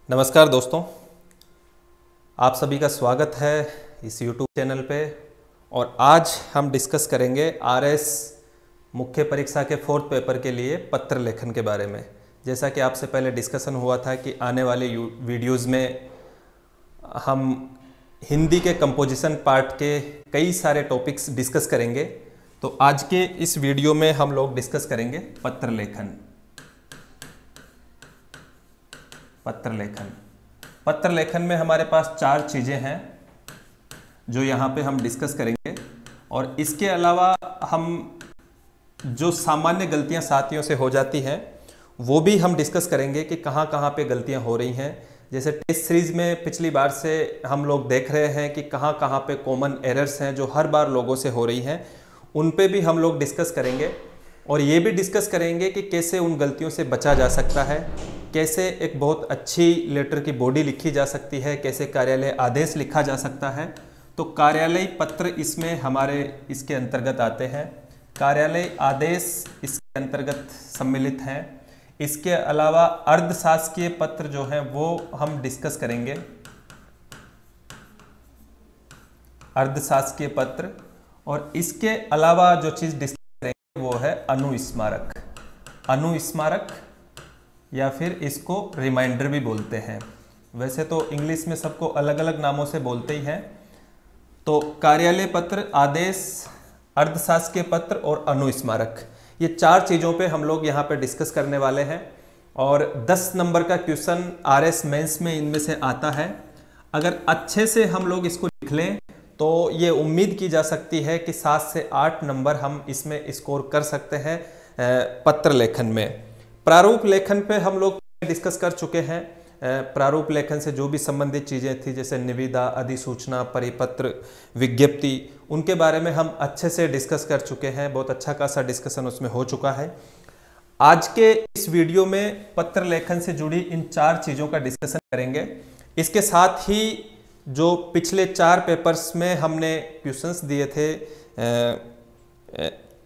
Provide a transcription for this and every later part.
नमस्कार दोस्तों, आप सभी का स्वागत है इस YouTube चैनल पे। और आज हम डिस्कस करेंगे आरएस मुख्य परीक्षा के 4th पेपर के लिए पत्र लेखन के बारे में। जैसा कि आपसे पहले डिस्कशन हुआ था कि आने वाले वीडियोज़ में हम हिंदी के कंपोजिशन पार्ट के कई सारे टॉपिक्स डिस्कस करेंगे। तो आज के इस वीडियो में हम लोग डिस्कस करेंगे पत्र लेखन। पत्र लेखन में हमारे पास 4 चीज़ें हैं जो यहाँ पे हम डिस्कस करेंगे। और इसके अलावा हम जो सामान्य गलतियाँ साथियों से हो जाती हैं वो भी हम डिस्कस करेंगे कि कहाँ कहाँ पे गलतियाँ हो रही हैं। जैसे टेस्ट सीरीज में पिछली बार से हम लोग देख रहे हैं कि कहाँ कहाँ पे कॉमन एरर्स हैं जो हर बार लोगों से हो रही हैं, उन पे भी हम लोग डिस्कस करेंगे। और ये भी डिस्कस करेंगे कि कैसे उन गलतियों से बचा जा सकता है, कैसे एक बहुत अच्छी लेटर की बॉडी लिखी जा सकती है, कैसे कार्यालय आदेश लिखा जा सकता है। तो कार्यालय पत्र इसमें हमारे इसके अंतर्गत आते हैं, कार्यालय आदेश इसके अंतर्गत सम्मिलित हैं। इसके अलावा अर्धशासकीय पत्र जो हैं वो हम डिस्कस करेंगे, अर्धशासकीय पत्र। और इसके अलावा जो चीज़ डिस्कस करेंगे वो है अनुस्मारक। अनुस्मारक या फिर इसको रिमाइंडर भी बोलते हैं। वैसे तो इंग्लिश में सबको अलग अलग नामों से बोलते ही हैं। तो कार्यालय पत्र, आदेश, अर्धशासकीय पत्र और अनुस्मारक, ये 4 चीज़ों पे हम लोग यहाँ पे डिस्कस करने वाले हैं। और 10 नंबर का क्वेश्चन आरएस मेंस में इनमें से आता है। अगर अच्छे से हम लोग इसको लिख लें तो ये उम्मीद की जा सकती है कि 7 से 8 नंबर हम इसमें स्कोर कर सकते हैं पत्र लेखन में। प्रारूप लेखन पे हम लोग डिस्कस कर चुके हैं। प्रारूप लेखन से जो भी संबंधित चीज़ें थी जैसे निविदा, अधिसूचना, परिपत्र, विज्ञप्ति, उनके बारे में हम अच्छे से डिस्कस कर चुके हैं। बहुत अच्छा खासा डिस्कशन उसमें हो चुका है। आज के इस वीडियो में पत्र लेखन से जुड़ी इन 4 चीज़ों का डिस्कशन करेंगे। इसके साथ ही जो पिछले 4 पेपर्स में हमने क्वेश्चंस दिए थे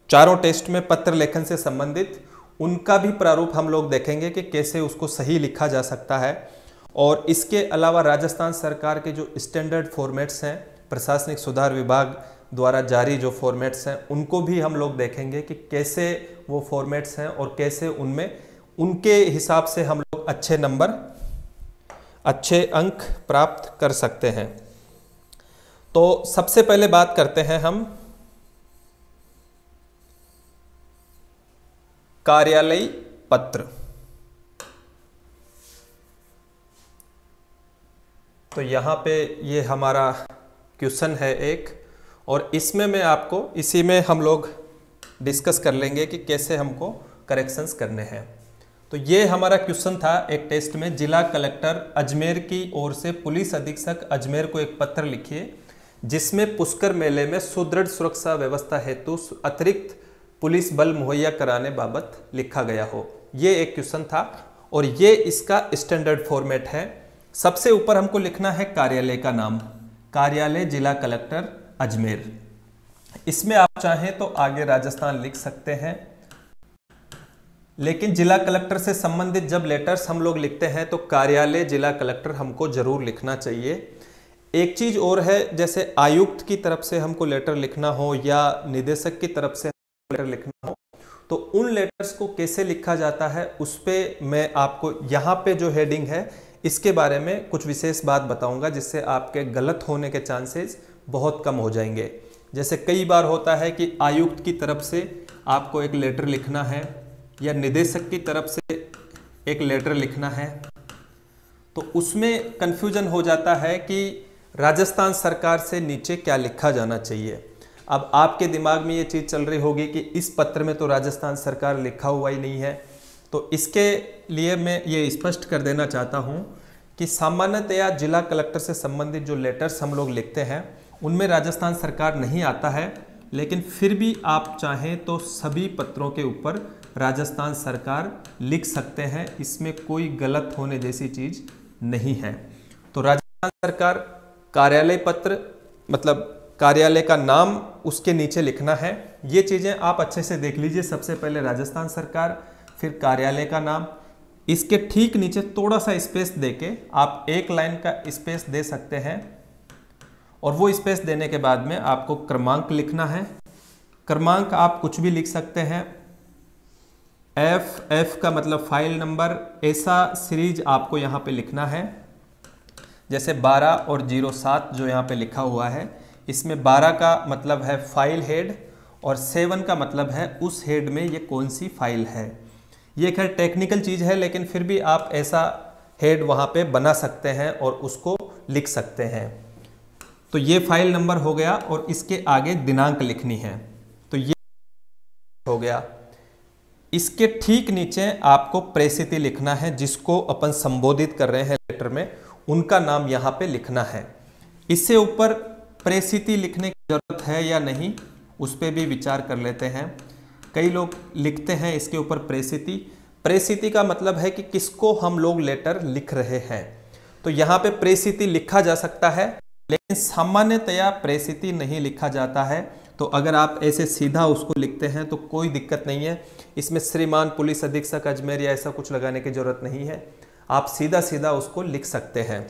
चारों टेस्ट में पत्र लेखन से संबंधित, उनका भी प्रारूप हम लोग देखेंगे कि कैसे उसको सही लिखा जा सकता है। और इसके अलावा राजस्थान सरकार के जो स्टैंडर्ड फॉर्मेट्स हैं, प्रशासनिक सुधार विभाग द्वारा जारी जो फॉर्मेट्स हैं, उनको भी हम लोग देखेंगे कि कैसे वो फॉर्मेट्स हैं और कैसे उनमें उनके हिसाब से हम लोग अच्छे नंबर, अच्छे अंक प्राप्त कर सकते हैं। तो सबसे पहले बात करते हैं हम कार्यालय पत्र। तो यहाँ पे ये हमारा क्वेश्चन है एक, और इसमें मैं आपको इसी में हम लोग डिस्कस कर लेंगे कि कैसे हमको करेक्शंस करने हैं। तो ये हमारा क्वेश्चन था एक टेस्ट में, जिला कलेक्टर अजमेर की ओर से पुलिस अधीक्षक अजमेर को एक पत्र लिखिए जिसमें पुष्कर मेले में सुदृढ़ सुरक्षा व्यवस्था हेतु अतिरिक्त पुलिस बल मुहैया कराने बाबत लिखा गया हो। ये एक क्वेश्चन था और ये इसका स्टैंडर्ड फॉर्मेट है। सबसे ऊपर हमको लिखना है कार्यालय का नाम, कार्यालय जिला कलेक्टर अजमेर। इसमें आप चाहें तो आगे राजस्थान लिख सकते हैं, लेकिन जिला कलेक्टर से संबंधित जब लेटर्स हम लोग लिखते हैं तो कार्यालय जिला कलेक्टर हमको जरूर लिखना चाहिए। एक चीज और है, जैसे आयुक्त की तरफ से हमको लेटर लिखना हो या निदेशक की तरफ से लेटर लिखना हो, तो उन लेटर्स को कैसे लिखा जाता है उस पे मैं आपको यहाँ पे जो हेडिंग है इसके बारे में कुछ विशेष बात बताऊंगा, जिससे आपके गलत होने के चांसेस बहुत कम हो जाएंगे। जैसे कई बार होता है कि आयुक्त की तरफ से आपको एक लेटर लिखना है या निदेशक की तरफ से एक लेटर लिखना है, तो उसमें कन्फ्यूजन हो जाता है कि राजस्थान सरकार से नीचे क्या लिखा जाना चाहिए। अब आपके दिमाग में ये चीज़ चल रही होगी कि इस पत्र में तो राजस्थान सरकार लिखा हुआ ही नहीं है। तो इसके लिए मैं ये स्पष्ट कर देना चाहता हूँ कि सामान्यतया जिला कलेक्टर से संबंधित जो लेटर्स हम लोग लिखते हैं उनमें राजस्थान सरकार नहीं आता है, लेकिन फिर भी आप चाहें तो सभी पत्रों के ऊपर राजस्थान सरकार लिख सकते हैं। इसमें कोई गलत होने जैसी चीज़ नहीं है। तो राजस्थान सरकार कार्यालय पत्र मतलब कार्यालय का नाम उसके नीचे लिखना है। ये चीज़ें आप अच्छे से देख लीजिए। सबसे पहले राजस्थान सरकार, फिर कार्यालय का नाम, इसके ठीक नीचे थोड़ा सा स्पेस देके आप एक लाइन का स्पेस दे सकते हैं और वो स्पेस देने के बाद में आपको क्रमांक लिखना है। क्रमांक आप कुछ भी लिख सकते हैं। एफ का मतलब फाइल नंबर, ऐसा सीरीज आपको यहाँ पे लिखना है। जैसे 12 और 07 जो यहाँ पे लिखा हुआ है, इसमें 12 का मतलब है फाइल हेड और 7 का मतलब है उस हेड में ये कौन सी फाइल है। ये खैर टेक्निकल चीज़ है, लेकिन फिर भी आप ऐसा हेड वहाँ पे बना सकते हैं और उसको लिख सकते हैं। तो ये फाइल नंबर हो गया और इसके आगे दिनांक लिखनी है, तो ये हो गया। इसके ठीक नीचे आपको प्रेषिति लिखना है, जिसको अपन संबोधित कर रहे हैं लेटर में, उनका नाम यहाँ पे लिखना है। इससे ऊपर प्रेषिति लिखने की जरूरत है या नहीं, उस पर भी विचार कर लेते हैं। कई लोग लिखते हैं इसके ऊपर प्रेषिति। प्रेषिति का मतलब है कि किसको हम लोग लेटर लिख रहे हैं, तो यहाँ पे प्रेषिति लिखा जा सकता है, लेकिन सामान्यतया प्रेषिति नहीं लिखा जाता है। तो अगर आप ऐसे सीधा उसको लिखते हैं तो कोई दिक्कत नहीं है। इसमें श्रीमान पुलिस अधीक्षक अजमेर या ऐसा कुछ लगाने की जरूरत नहीं है, आप सीधा सीधा उसको लिख सकते हैं।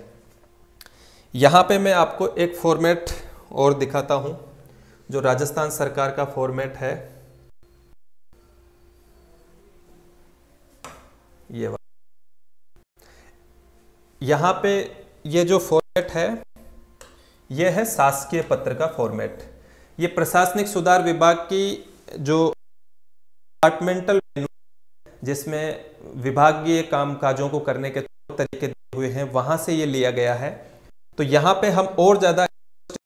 यहाँ पे मैं आपको एक फॉर्मेट और दिखाता हूँ, जो राजस्थान सरकार का फॉर्मेट है। ये यहाँ पे ये जो फॉर्मेट है, ये है शासकीय पत्र का फॉर्मेट। ये प्रशासनिक सुधार विभाग की जो डिपार्टमेंटल मेनू, जिसमें विभागीय कामकाजों को करने के तरीके दिए हुए हैं, वहां से ये लिया गया है। तो यहाँ पे हम और ज़्यादा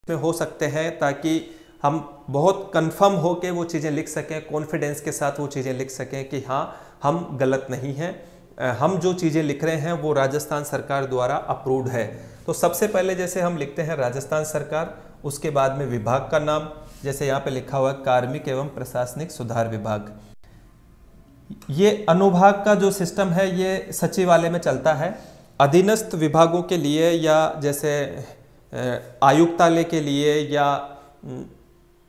में हो सकते हैं, ताकि हम बहुत कंफर्म हो के वो चीज़ें लिख सकें, कॉन्फिडेंस के साथ वो चीज़ें लिख सकें कि हाँ हम गलत नहीं हैं, हम जो चीज़ें लिख रहे हैं वो राजस्थान सरकार द्वारा अप्रूव्ड है। तो सबसे पहले जैसे हम लिखते हैं राजस्थान सरकार, उसके बाद में विभाग का नाम, जैसे यहाँ पे लिखा हुआ है कार्मिक एवं प्रशासनिक सुधार विभाग। ये अनुभाग का जो सिस्टम है ये सचिवालय में चलता है। अधीनस्थ विभागों के लिए या जैसे आयुक्तालय के लिए या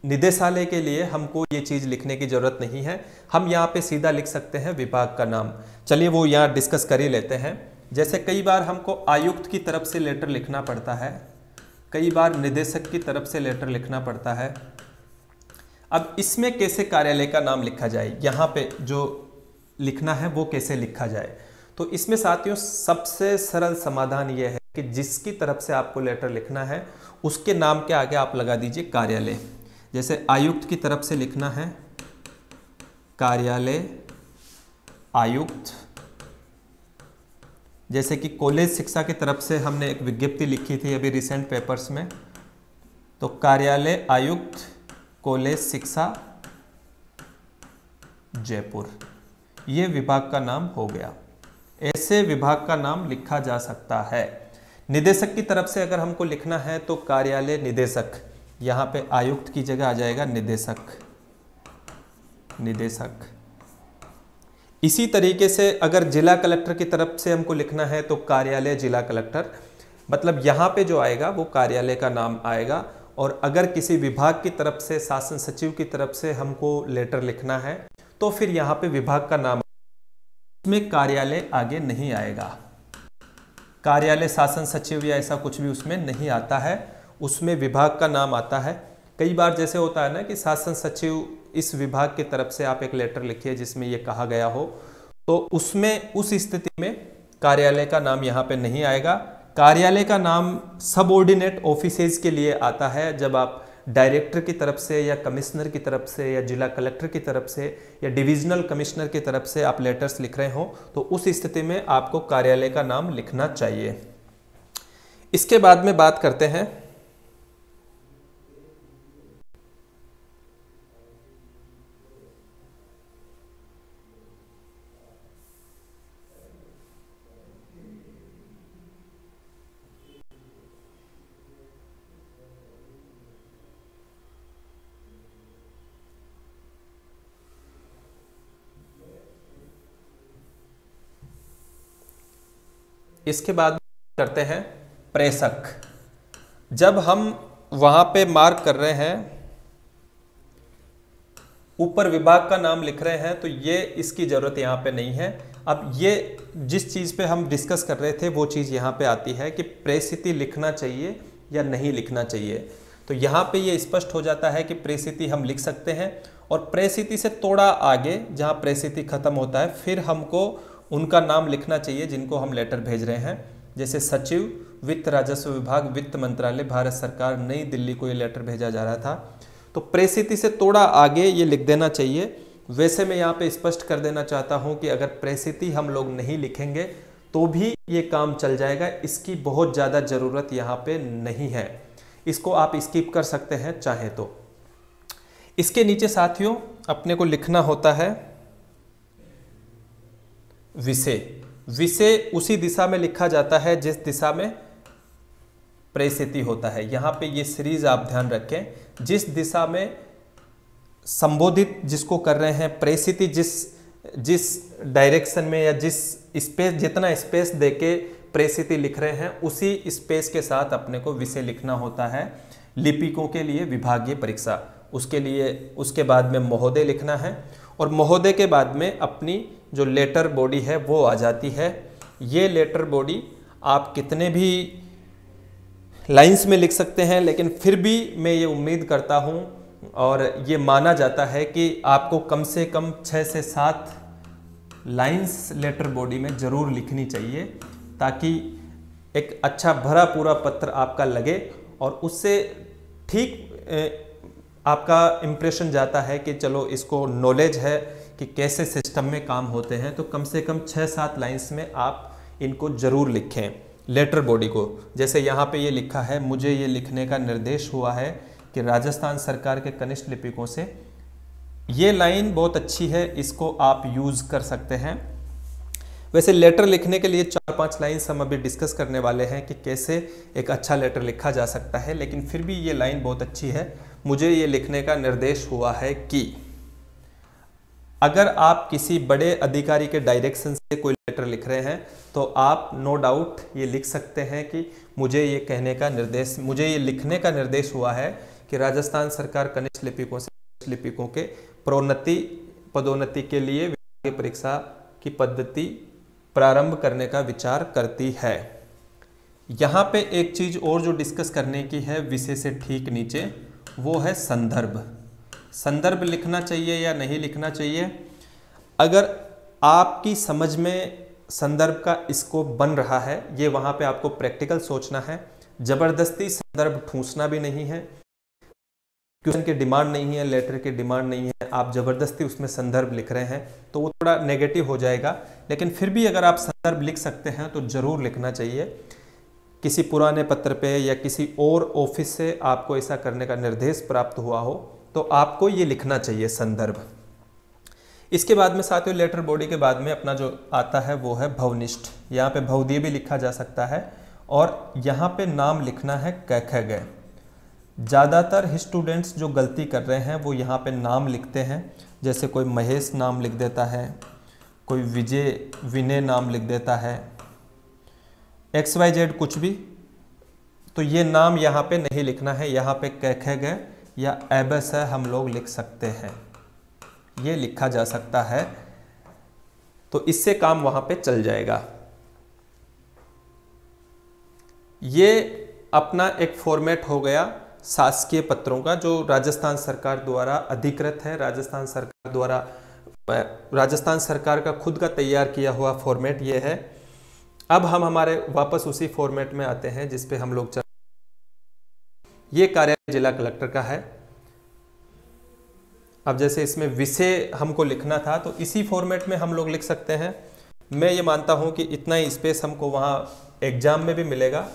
निदेशालय के लिए हमको ये चीज़ लिखने की ज़रूरत नहीं है, हम यहाँ पे सीधा लिख सकते हैं विभाग का नाम। चलिए वो यहाँ डिस्कस कर ही लेते हैं। जैसे कई बार हमको आयुक्त की तरफ से लेटर लिखना पड़ता है, कई बार निदेशक की तरफ से लेटर लिखना पड़ता है। अब इसमें कैसे कार्यालय का नाम लिखा जाए, यहाँ पे जो लिखना है वो कैसे लिखा जाए, तो इसमें साथियों सबसे सरल समाधान ये है कि जिसकी तरफ से आपको लेटर लिखना है उसके नाम के आगे आप लगा दीजिए कार्यालय। जैसे आयुक्त की तरफ से लिखना है कार्यालय आयुक्त। जैसे कि कॉलेज शिक्षा की तरफ से हमने एक विज्ञप्ति लिखी थी अभी रिसेंट पेपर्स में, तो कार्यालय आयुक्त कॉलेज शिक्षा जयपुर, ये विभाग का नाम हो गया। ऐसे विभाग का नाम लिखा जा सकता है। निदेशक की तरफ से अगर हमको लिखना है तो कार्यालय निदेशक, यहाँ पे आयुक्त की जगह आ जाएगा निदेशक, निदेशक। इसी तरीके से अगर जिला कलेक्टर की तरफ से हमको लिखना है तो कार्यालय जिला कलेक्टर, मतलब यहाँ पे जो आएगा वो कार्यालय का नाम आएगा। और अगर किसी विभाग की तरफ से, शासन सचिव की तरफ से हमको लेटर लिखना है तो फिर यहाँ पे विभाग का नाम, उसमें कार्यालय आगे नहीं आएगा। कार्यालय शासन सचिव या ऐसा कुछ भी उसमें नहीं आता है, उसमें विभाग का नाम आता है। कई बार जैसे होता है ना कि शासन सचिव इस विभाग की तरफ से आप एक लेटर लिखिए जिसमें ये कहा गया हो, तो उसमें उस स्थिति में कार्यालय का नाम यहाँ पे नहीं आएगा। कार्यालय का नाम सबऑर्डिनेट ऑफिसेज के लिए आता है, जब आप डायरेक्टर की तरफ से या कमिश्नर की तरफ से या जिला कलेक्टर की तरफ से या डिविजनल कमिश्नर की तरफ से आप लेटर्स लिख रहे हो, तो उस स्थिति में आपको कार्यालय का नाम लिखना चाहिए। इसके बाद में बात करते हैं इसके बाद करते हैं प्रेषक। जब हम वहां पे मार्क कर रहे हैं, ऊपर विभाग का नाम लिख रहे हैं, तो ये इसकी जरूरत यहाँ पे नहीं है। अब ये जिस चीज़ पे हम डिस्कस कर रहे थे वो चीज़ यहाँ पे आती है कि प्रेस्थिति लिखना चाहिए या नहीं लिखना चाहिए। तो यहाँ पे ये स्पष्ट हो जाता है कि प्रेस्थिति हम लिख सकते हैं, और प्रेस्थिति से थोड़ा आगे जहाँ प्रेस्थिति खत्म होता है फिर हमको उनका नाम लिखना चाहिए जिनको हम लेटर भेज रहे हैं। जैसे सचिव, वित्त राजस्व विभाग, वित्त मंत्रालय, भारत सरकार, नई दिल्ली को ये लेटर भेजा जा रहा था। तो प्रेस्थिति से थोड़ा आगे ये लिख देना चाहिए। वैसे मैं यहाँ पे स्पष्ट कर देना चाहता हूँ कि अगर प्रेस्थिति हम लोग नहीं लिखेंगे तो भी ये काम चल जाएगा, इसकी बहुत ज़्यादा ज़रूरत यहाँ पे नहीं है, इसको आप स्किप कर सकते हैं चाहे तो। इसके नीचे साथियों अपने को लिखना होता है विषय। विषय उसी दिशा में लिखा जाता है जिस दिशा में प्रेस्थिति होता है। यहाँ पे ये सीरीज आप ध्यान रखें, जिस दिशा में संबोधित जिसको कर रहे हैं, प्रेस्थिति जिस डायरेक्शन में या जिस स्पेस, जितना स्पेस देके प्रेस्थिति लिख रहे हैं उसी स्पेस के साथ अपने को विषय लिखना होता है। लिपिकों के लिए विभागीय परीक्षा, उसके लिए उसके बाद में महोदय लिखना है, और महोदय के बाद में अपनी जो लेटर बॉडी है वो आ जाती है। ये लेटर बॉडी आप कितने भी लाइंस में लिख सकते हैं, लेकिन फिर भी मैं ये उम्मीद करता हूँ और ये माना जाता है कि आपको कम से कम 6 से 7 लाइंस लेटर बॉडी में ज़रूर लिखनी चाहिए, ताकि एक अच्छा भरा पूरा पत्र आपका लगे और उससे ठीक आपका इम्प्रेशन जाता है कि चलो इसको नॉलेज है कि कैसे सिस्टम में काम होते हैं। तो कम से कम 6-7 लाइंस में आप इनको ज़रूर लिखें लेटर बॉडी को। जैसे यहाँ पे ये लिखा है, मुझे ये लिखने का निर्देश हुआ है कि राजस्थान सरकार के कनिष्ठ लिपिकों से। ये लाइन बहुत अच्छी है, इसको आप यूज़ कर सकते हैं। वैसे लेटर लिखने के लिए 4-5 लाइन्स हम अभी डिस्कस करने वाले हैं कि कैसे एक अच्छा लेटर लिखा जा सकता है, लेकिन फिर भी ये लाइन बहुत अच्छी है, मुझे ये लिखने का निर्देश हुआ है कि। अगर आप किसी बड़े अधिकारी के डायरेक्शन से कोई लेटर लिख रहे हैं तो आप नो डाउट ये लिख सकते हैं कि मुझे ये कहने का निर्देश, मुझे ये लिखने का निर्देश हुआ है कि राजस्थान सरकार कनिष्ठ लिपिकों से लिपिकों के प्रोन्नति पदोन्नति के लिए विभागीय परीक्षा की पद्धति प्रारंभ करने का विचार करती है। यहाँ पे एक चीज़ और जो डिस्कस करने की है विषय से ठीक नीचे, वो है संदर्भ। संदर्भ लिखना चाहिए या नहीं लिखना चाहिए। अगर आपकी समझ में संदर्भ का स्कोप बन रहा है, ये वहाँ पे आपको प्रैक्टिकल सोचना है। ज़बरदस्ती संदर्भ ठूंसना भी नहीं है, क्वेश्चन की डिमांड नहीं है, लेटर की डिमांड नहीं है, आप ज़बरदस्ती उसमें संदर्भ लिख रहे हैं तो वो थोड़ा नेगेटिव हो जाएगा। लेकिन फिर भी अगर आप संदर्भ लिख सकते हैं तो ज़रूर लिखना चाहिए। किसी पुराने पत्र पे या किसी और ऑफिस से आपको ऐसा करने का निर्देश प्राप्त हुआ हो तो आपको ये लिखना चाहिए संदर्भ। इसके बाद में साथियों लेटर बॉडी के बाद में अपना जो आता है वो है भवनिष्ठ। यहाँ पे भवदीय भी लिखा जा सकता है, और यहाँ पे नाम लिखना है क ख ग। ज़्यादातर स्टूडेंट्स जो गलती कर रहे हैं वो यहाँ पे नाम लिखते हैं, जैसे कोई महेश नाम लिख देता है, कोई विनय नाम लिख देता है, XYZ कुछ भी। तो ये नाम यहाँ पे नहीं लिखना है, यहाँ पे क ख ग या एबस है हम लोग लिख सकते हैं, ये लिखा जा सकता है, तो इससे काम वहाँ पे चल जाएगा। ये अपना एक फॉर्मेट हो गया शासकीय पत्रों का, जो राजस्थान सरकार द्वारा अधिकृत है, राजस्थान सरकार का खुद का तैयार किया हुआ फॉर्मेट ये है। अब हम हमारे वापस उसी फॉर्मेट में आते हैं जिस पे हम लोग ये कार्यालय जिला कलेक्टर का है। अब जैसे इसमें विषय हमको लिखना था तो इसी फॉर्मेट में हम लोग लिख सकते हैं। मैं ये मानता हूँ कि इतना ही स्पेस हमको वहाँ एग्जाम में भी मिलेगा।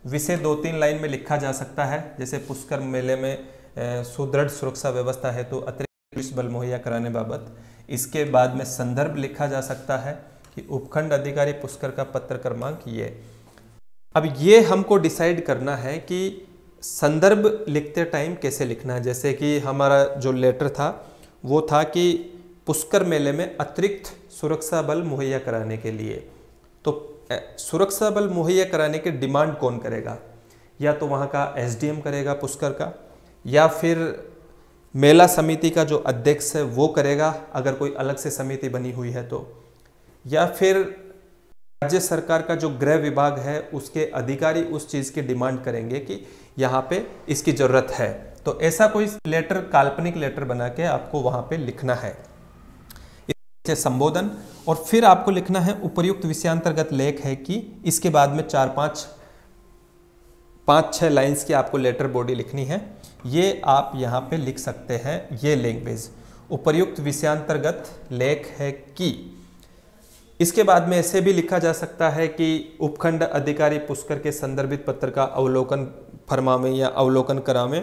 विषय 2-3 लाइन में लिखा जा सकता है, जैसे पुष्कर मेले में सुदृढ़ सुरक्षा व्यवस्था है तो अतिरिक्त पुलिस बल मुहैया कराने बाबत। इसके बाद में संदर्भ लिखा जा सकता है कि उपखंड अधिकारी पुष्कर का पत्र क्रमांक ये। अब ये हमको डिसाइड करना है कि संदर्भ लिखते टाइम कैसे लिखना है। जैसे कि हमारा जो लेटर था वो था कि पुष्कर मेले में अतिरिक्त सुरक्षा बल मुहैया कराने के लिए, तो सुरक्षा बल मुहैया कराने की डिमांड कौन करेगा? या तो वहाँ का SDM करेगा पुष्कर का, या फिर मेला समिति का जो अध्यक्ष है वो करेगा, अगर कोई अलग से समिति बनी हुई है तो, या फिर राज्य सरकार का जो गृह विभाग है उसके अधिकारी उस चीज की डिमांड करेंगे कि यहाँ पे इसकी जरूरत है। तो ऐसा कोई लेटर, काल्पनिक लेटर बना के आपको वहां पे लिखना है, इसे संबोधन। और फिर आपको लिखना है उपर्युक्त विषयांतर्गत लेख है कि इसके बाद में 5-6 लाइंस की आपको लेटर बॉडी लिखनी है। ये आप यहाँ पे लिख सकते हैं, ये लैंग्वेज उपर्युक्त विषयांतर्गत लेख है कि। इसके बाद में ऐसे भी लिखा जा सकता है कि उपखंड अधिकारी पुष्कर के संदर्भित पत्र का अवलोकन फरमावे या अवलोकन करावे।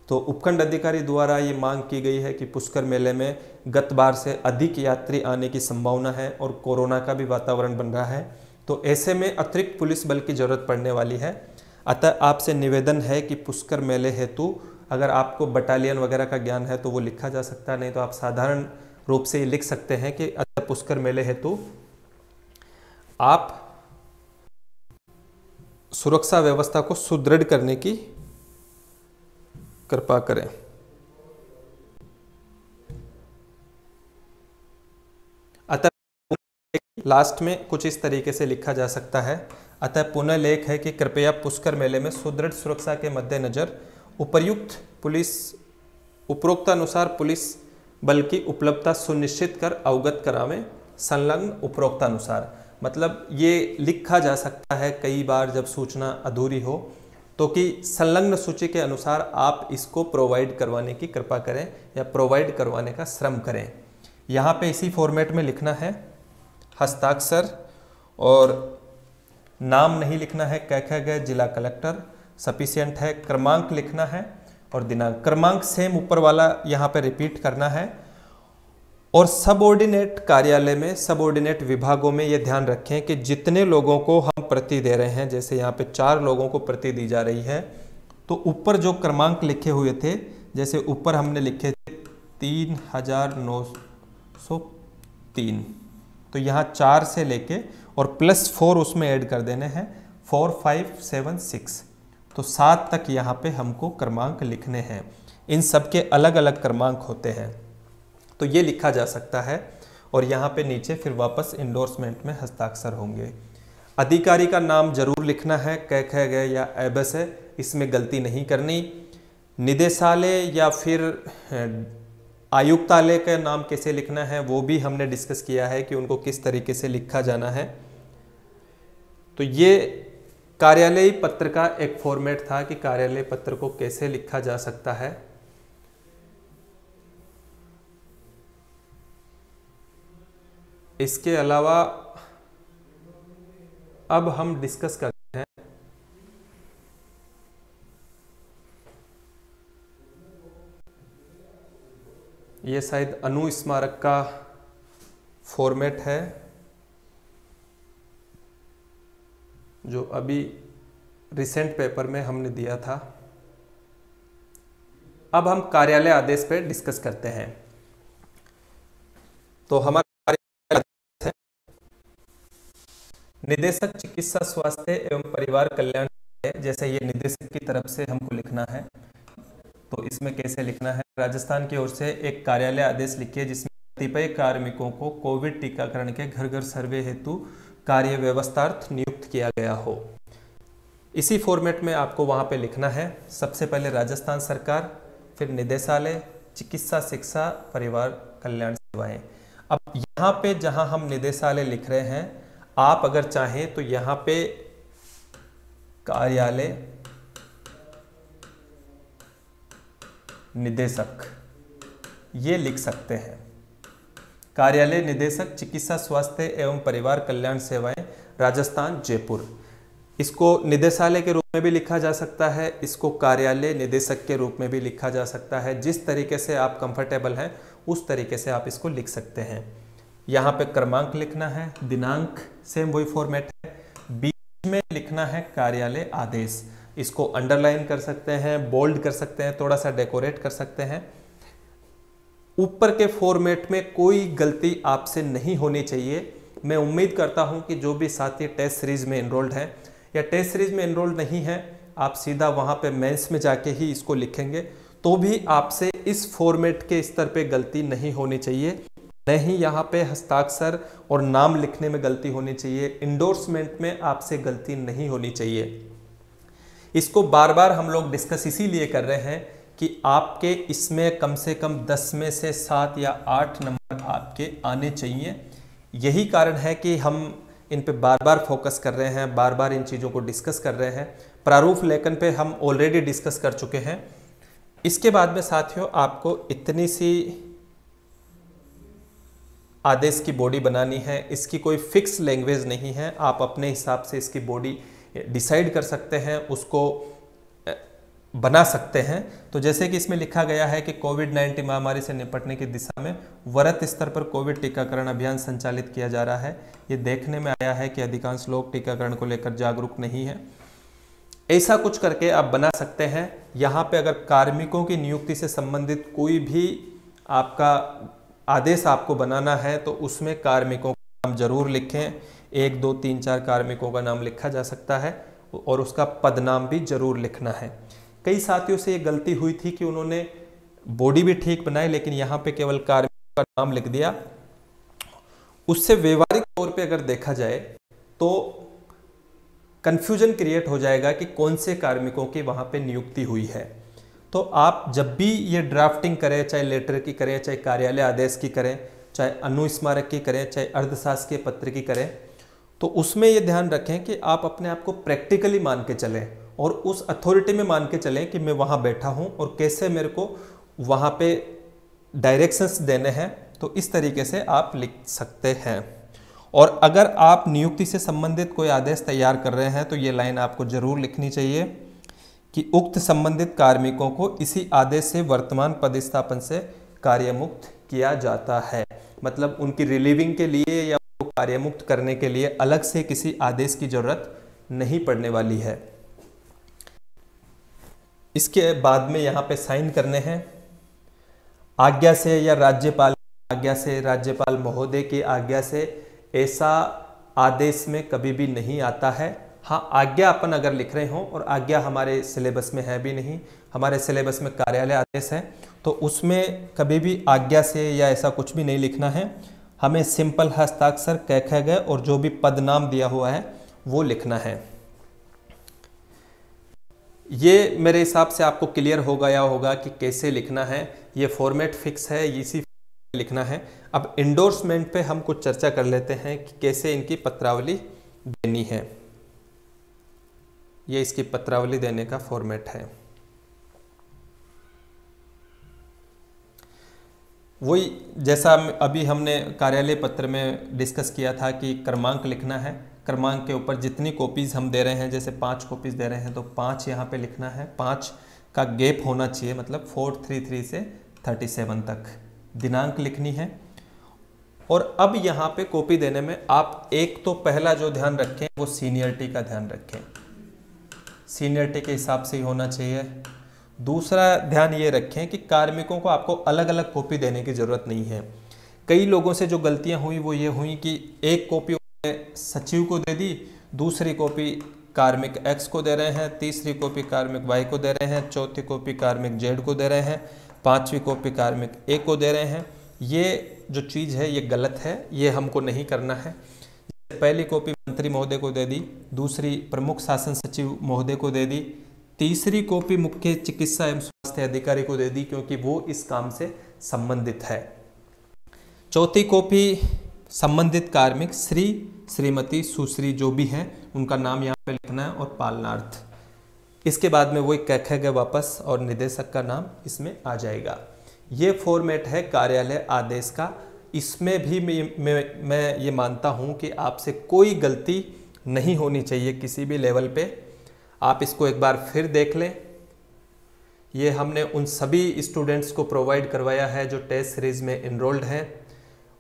तो उपखंड अधिकारी द्वारा ये मांग की गई है कि पुष्कर मेले में गत बार से अधिक यात्री आने की संभावना है और कोरोना का भी वातावरण बन रहा है, तो ऐसे में अतिरिक्त पुलिस बल की जरूरत पड़ने वाली है। अतः आपसे निवेदन है कि पुष्कर मेले हेतु, अगर आपको बटालियन वगैरह का ज्ञान है तो वो लिखा जा सकता है, नहीं तो आप साधारण रूप से ये लिख सकते हैं कि अतः पुष्कर मेले हेतु आप सुरक्षा व्यवस्था को सुदृढ़ करने की कृपा करें। अतः लास्ट में कुछ इस तरीके से लिखा जा सकता है, अतः पुनः लेख है कि कृपया पुष्कर मेले में सुदृढ़ सुरक्षा के मद्देनजर उपरोक्त अनुसार पुलिस बल की उपलब्धता सुनिश्चित कर अवगत करावें संलग्न उपरोक्त अनुसार। मतलब ये लिखा जा सकता है कई बार जब सूचना अधूरी हो तो कि संलग्न सूची के अनुसार आप इसको प्रोवाइड करवाने की कृपा करें या प्रोवाइड करवाने का श्रम करें। यहाँ पे इसी फॉर्मेट में लिखना है, हस्ताक्षर और नाम नहीं लिखना है, कह गए जिला कलेक्टर सफिशिएंट है। क्रमांक लिखना है और दिनांक, क्रमांक सेम ऊपर वाला यहाँ पे रिपीट करना है। और सबऑर्डिनेट कार्यालय में, सबऑर्डिनेट विभागों में ये ध्यान रखें कि जितने लोगों को हम प्रति दे रहे हैं, जैसे यहाँ पे 4 लोगों को प्रति दी जा रही है, तो ऊपर जो क्रमांक लिखे हुए थे, जैसे ऊपर हमने लिखे थे 3903, तो यहाँ 4 से लेके और +4 उसमें ऐड कर देने हैं 4576, तो 7 तक यहाँ पे हमको क्रमांक लिखने हैं। इन सब के अलग अलग क्रमांक होते हैं, तो ये लिखा जा सकता है। और यहाँ पे नीचे फिर वापस इंडोर्समेंट में हस्ताक्षर होंगे। अधिकारी का नाम जरूर लिखना है, कह गए या एबस है, इसमें गलती नहीं करनी। निदेशालय या फिर आयुक्तालय का नाम कैसे लिखना है वो भी हमने डिस्कस किया है कि उनको किस तरीके से लिखा जाना है। तो ये कार्यालयी पत्र का एक फॉर्मेट था कि कार्यालय पत्र को कैसे लिखा जा सकता है। इसके अलावा अब हम डिस्कस करते हैं ये शायद अनुस्मारक का फॉर्मेट है जो अभी रिसेंट पेपर में हमने दिया था। अब हम कार्यालय आदेश पे डिस्कस करते हैं। तो हमारा निदेशक चिकित्सा स्वास्थ्य एवं परिवार कल्याण है, जैसे ये निदेशक की तरफ से हमको लिखना है, तो इसमें कैसे लिखना है। राजस्थान की ओर से एक कार्यालय आदेश लिखिए जिसमें कतिपय कार्मिकों को कोविड टीकाकरण के घर घर सर्वे हेतु कार्य व्यवस्थार्थ नियुक्त किया गया हो। इसी फॉर्मेट में आपको वहां पे लिखना है। सबसे पहले राजस्थान सरकार, फिर निदेशालय चिकित्सा शिक्षा परिवार कल्याण सेवाएं। अब यहाँ पे जहां हम निदेशालय लिख रहे हैं, आप अगर चाहें तो यहाँ पे कार्यालय निदेशक ये लिख सकते हैं। कार्यालय निदेशक चिकित्सा स्वास्थ्य एवं परिवार कल्याण सेवाएं राजस्थान जयपुर। इसको निदेशालय के रूप में भी लिखा जा सकता है, इसको कार्यालय निदेशक के रूप में भी लिखा जा सकता है। जिस तरीके से आप कंफर्टेबल हैं उस तरीके से आप इसको लिख सकते हैं। यहाँ पे क्रमांक लिखना है, दिनांक सेम वही फॉर्मेट है, बीच में लिखना है कार्यालय आदेश। इसको अंडरलाइन कर सकते हैं, बोल्ड कर सकते हैं, थोड़ा सा डेकोरेट कर सकते हैं। ऊपर के फॉर्मेट में कोई गलती आपसे नहीं होनी चाहिए। मैं उम्मीद करता हूं कि जो भी साथी टेस्ट सीरीज में एनरोल्ड हैं या टेस्ट सीरीज में एनरोल्ड नहीं है, आप सीधा वहां पे मेंस में जाके ही इसको लिखेंगे तो भी आपसे इस फॉर्मेट के स्तर पे गलती नहीं होनी चाहिए। नहीं यहाँ पे हस्ताक्षर और नाम लिखने में गलती होनी चाहिए, इंडोर्समेंट में आपसे गलती नहीं होनी चाहिए। इसको बार बार हम लोग डिस्कस इसीलिए कर रहे हैं कि आपके इसमें कम से कम 10 में से 7 या 8 नंबर आपके आने चाहिए। यही कारण है कि हम इन पे बार बार फोकस कर रहे हैं, बार बार इन चीज़ों को डिस्कस कर रहे हैं। प्रारूप लेखन पे हम ऑलरेडी डिस्कस कर चुके हैं। इसके बाद में साथियों आपको इतनी सी आदेश की बॉडी बनानी है। इसकी कोई फिक्स लैंग्वेज नहीं है, आप अपने हिसाब से इसकी बॉडी डिसाइड कर सकते हैं, उसको बना सकते हैं। तो जैसे कि इसमें लिखा गया है कि कोविड-19 महामारी से निपटने की दिशा में वृहत स्तर पर कोविड टीकाकरण अभियान संचालित किया जा रहा है। ये देखने में आया है कि अधिकांश लोग टीकाकरण को लेकर जागरूक नहीं हैं। ऐसा कुछ करके आप बना सकते हैं। यहाँ पे अगर कार्मिकों की नियुक्ति से संबंधित कोई भी आपका आदेश आपको बनाना है तो उसमें कार्मिकों का नाम जरूर लिखें। 1, 2, 3, 4 कार्मिकों का नाम लिखा जा सकता है और उसका पदनाम भी जरूर लिखना है। कई साथियों से ये गलती हुई थी कि उन्होंने बॉडी भी ठीक बनाई लेकिन यहाँ पे केवल कार्मिक का नाम लिख दिया। उससे व्यवहारिक तौर पे अगर देखा जाए तो कंफ्यूजन क्रिएट हो जाएगा कि कौन से कार्मिकों की वहाँ पे नियुक्ति हुई है। तो आप जब भी ये ड्राफ्टिंग करें, चाहे लेटर की करें, चाहे कार्यालय आदेश की करें, चाहे अनुस्मारक की करें, चाहे अर्धशासकीय पत्र की करें, तो उसमें ये ध्यान रखें कि आप अपने आप को प्रैक्टिकली मान के चलें और उस अथॉरिटी में मान के चलें कि मैं वहाँ बैठा हूँ और कैसे मेरे को वहाँ पे डायरेक्शंस देने हैं। तो इस तरीके से आप लिख सकते हैं। और अगर आप नियुक्ति से संबंधित कोई आदेश तैयार कर रहे हैं तो ये लाइन आपको जरूर लिखनी चाहिए कि उक्त संबंधित कार्मिकों को इसी आदेश से वर्तमान पदस्थापन से कार्यमुक्त किया जाता है। मतलब उनकी रिलीविंग के लिए या कार्यमुक्त करने के लिए अलग से किसी आदेश की जरूरत नहीं पड़ने वाली है। इसके बाद में यहाँ पे साइन करने हैं। आज्ञा से या राज्यपाल आज्ञा से, राज्यपाल महोदय की आज्ञा से ऐसा आदेश में कभी भी नहीं आता है। हाँ, आज्ञा अपन अगर लिख रहे हों और आज्ञा हमारे सिलेबस में है भी नहीं, हमारे सिलेबस में कार्यालय आदेश है, तो उसमें कभी भी आज्ञा से या ऐसा कुछ भी नहीं लिखना है। हमें सिंपल हस्ताक्षर क, ख, ग और जो भी पद नाम दिया हुआ है वो लिखना है। ये मेरे हिसाब से आपको क्लियर हो गया होगा कि कैसे लिखना है। ये फॉर्मेट फिक्स है, इसी लिखना है। अब इंडोर्समेंट पे हम कुछ चर्चा कर लेते हैं कि कैसे इनकी पत्रावली देनी है। ये इसकी पत्रावली देने का फॉर्मेट है। वही जैसा अभी हमने कार्यालय पत्र में डिस्कस किया था कि क्रमांक लिखना है। क्रमांक के ऊपर जितनी कॉपीज़ हम दे रहे हैं, जैसे 5 कॉपीज़ दे रहे हैं तो 5 यहाँ पे लिखना है। 5 का गैप होना चाहिए, मतलब 433 से 37 तक दिनांक लिखनी है। और अब यहाँ पे कॉपी देने में आप एक तो पहला जो ध्यान रखें वो सीनियरिटी का ध्यान रखें। सीनियरिटी के हिसाब से ही होना चाहिए। दूसरा ध्यान ये रखें कि कार्मिकों को आपको अलग अलग कॉपी देने की ज़रूरत नहीं है। कई लोगों से जो गलतियां हुई वो ये हुई कि एक कॉपी सचिव को दे दी, दूसरी कॉपी कार्मिक एक्स को दे रहे हैं, तीसरी कॉपी कार्मिक वाई को दे रहे हैं, चौथी कॉपी कार्मिक जेड को दे रहे हैं, पांचवी कॉपी कार्मिक ए को दे रहे हैं। ये जो चीज़ है ये गलत है, ये हमको नहीं करना है। पहली कॉपी मंत्री महोदय को दे दी, दूसरी प्रमुख शासन सचिव महोदय को दे दी, तीसरी कॉपी मुख्य चिकित्सा एवं स्वास्थ्य अधिकारी को दे दी क्योंकि वो इस काम से संबंधित है। चौथी कॉपी संबंधित कार्मिक श्री, श्रीमती, सुश्री जो भी हैं उनका नाम यहाँ पे लिखना है और पालनार्थ। इसके बाद में वही कखेगा वापस और निदेशक का नाम इसमें आ जाएगा। ये फॉर्मेट है कार्यालय आदेश का। इसमें भी मैं ये मानता हूँ कि आपसे कोई गलती नहीं होनी चाहिए किसी भी लेवल पे। आप इसको एक बार फिर देख लें। ये हमने उन सभी स्टूडेंट्स को प्रोवाइड करवाया है जो टेस्ट सीरीज में इनरोल्ड हैं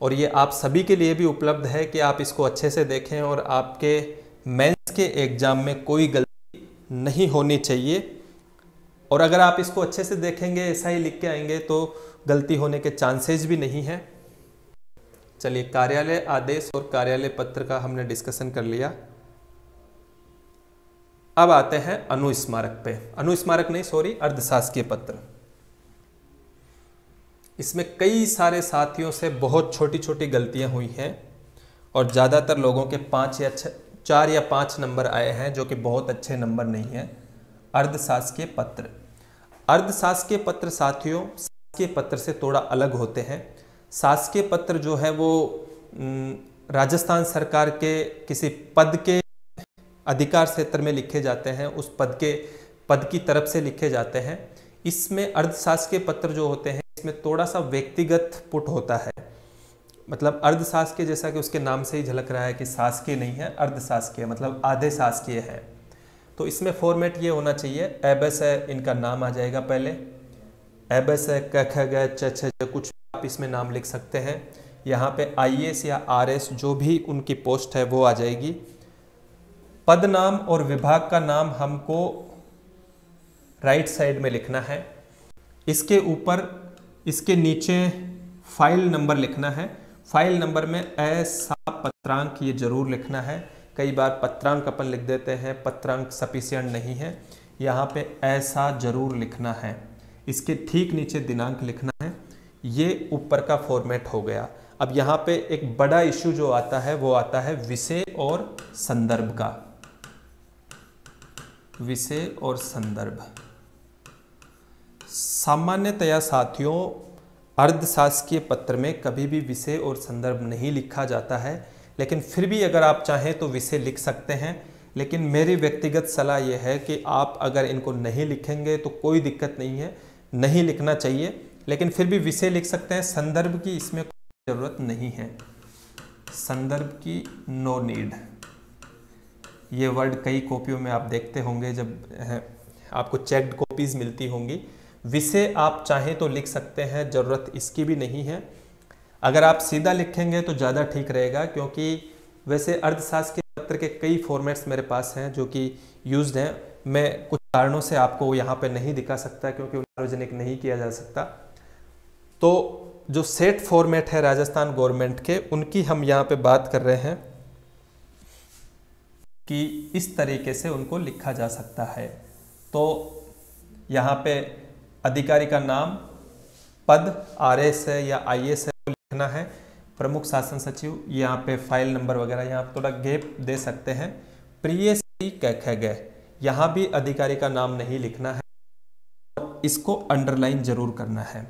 और ये आप सभी के लिए भी उपलब्ध है कि आप इसको अच्छे से देखें और आपके मेंस के एग्ज़ाम में कोई गलती नहीं होनी चाहिए। और अगर आप इसको अच्छे से देखेंगे, ऐसा ही लिख के आएंगे तो गलती होने के चांसेस भी नहीं है। चलिए, कार्यालय आदेश और कार्यालय पत्र का हमने डिस्कशन कर लिया। अब आते हैं अनुस्मारक पे। अनुस्मारक नहीं, सॉरी, अर्धशासकीय पत्र। इसमें कई सारे साथियों से बहुत छोटी छोटी गलतियां हुई हैं और ज़्यादातर लोगों के 4 या 5 नंबर आए हैं, जो कि बहुत अच्छे नंबर नहीं हैं। अर्धशासकीय पत्र, अर्धशासकीय पत्र साथियों शासकीय पत्र से थोड़ा अलग होते हैं। शासकीय पत्र जो है वो राजस्थान सरकार के किसी पद के अधिकार क्षेत्र में लिखे जाते हैं, उस पद की तरफ से लिखे जाते हैं। इसमें अर्धशासकीय पत्र जो होते हैं इसमें थोड़ा सा व्यक्तिगत पुट होता है। मतलब अर्धशासकीय जैसा कि उसके नाम से ही झलक रहा है कि शासकीय नहीं है, अर्धशासकीय मतलब आधे शासकीय है। तो इसमें फॉर्मेट ये होना चाहिए, एबस है, इनका नाम आ जाएगा पहले, एबस है, क ख ग च छ ज, कुछ आप इसमें नाम लिख सकते हैं। यहाँ पे आईएएस या आरएस जो भी उनकी पोस्ट है वो आ जाएगी। पद नाम और विभाग का नाम हमको राइट साइड में लिखना है। इसके ऊपर, इसके नीचे फाइल नंबर लिखना है। फाइल नंबर में ऐसा पत्रांक ये जरूर लिखना है। कई बार पत्रांक अपन लिख देते हैं, पत्रांक सफिशिएंट नहीं है, यहाँ पे ऐसा जरूर लिखना है। इसके ठीक नीचे दिनांक लिखना है। ये ऊपर का फॉर्मेट हो गया। अब यहाँ पे एक बड़ा इश्यू जो आता है वो आता है विषय और संदर्भ का। विषय और संदर्भ सामान्यतया साथियों अर्धशासकीय पत्र में कभी भी विषय और संदर्भ नहीं लिखा जाता है, लेकिन फिर भी अगर आप चाहें तो विषय लिख सकते हैं। लेकिन मेरी व्यक्तिगत सलाह यह है कि आप अगर इनको नहीं लिखेंगे तो कोई दिक्कत नहीं है, नहीं लिखना चाहिए, लेकिन फिर भी विषय लिख सकते हैं। संदर्भ की इसमें कोई ज़रूरत नहीं है, संदर्भ की नो नीड। ये वर्ड कई कॉपियों में आप देखते होंगे, जब आपको चेक्ड कॉपीज मिलती होंगी। विषय आप चाहें तो लिख सकते हैं, ज़रूरत इसकी भी नहीं है। अगर आप सीधा लिखेंगे तो ज़्यादा ठीक रहेगा, क्योंकि वैसे अर्थशास्त्र के पत्र के कई फॉर्मेट्स मेरे पास हैं जो कि यूज्ड हैं। मैं कुछ कारणों से आपको यहाँ पे नहीं दिखा सकता क्योंकि उन्हें सार्वजनिक नहीं किया जा सकता। तो जो सेट फॉर्मेट है राजस्थान गवर्नमेंट के, उनकी हम यहाँ पे बात कर रहे हैं कि इस तरीके से उनको लिखा जा सकता है। तो यहाँ पे अधिकारी का नाम, पद आरएस है या आईएएस है वो लिखना है, प्रमुख शासन सचिव, यहाँ पे फाइल नंबर वगैरह यहाँ पे थोड़ा गैप दे सकते हैं। प्रिय श्री कह गए, यहाँ भी अधिकारी का नाम नहीं लिखना है, इसको अंडरलाइन जरूर करना है।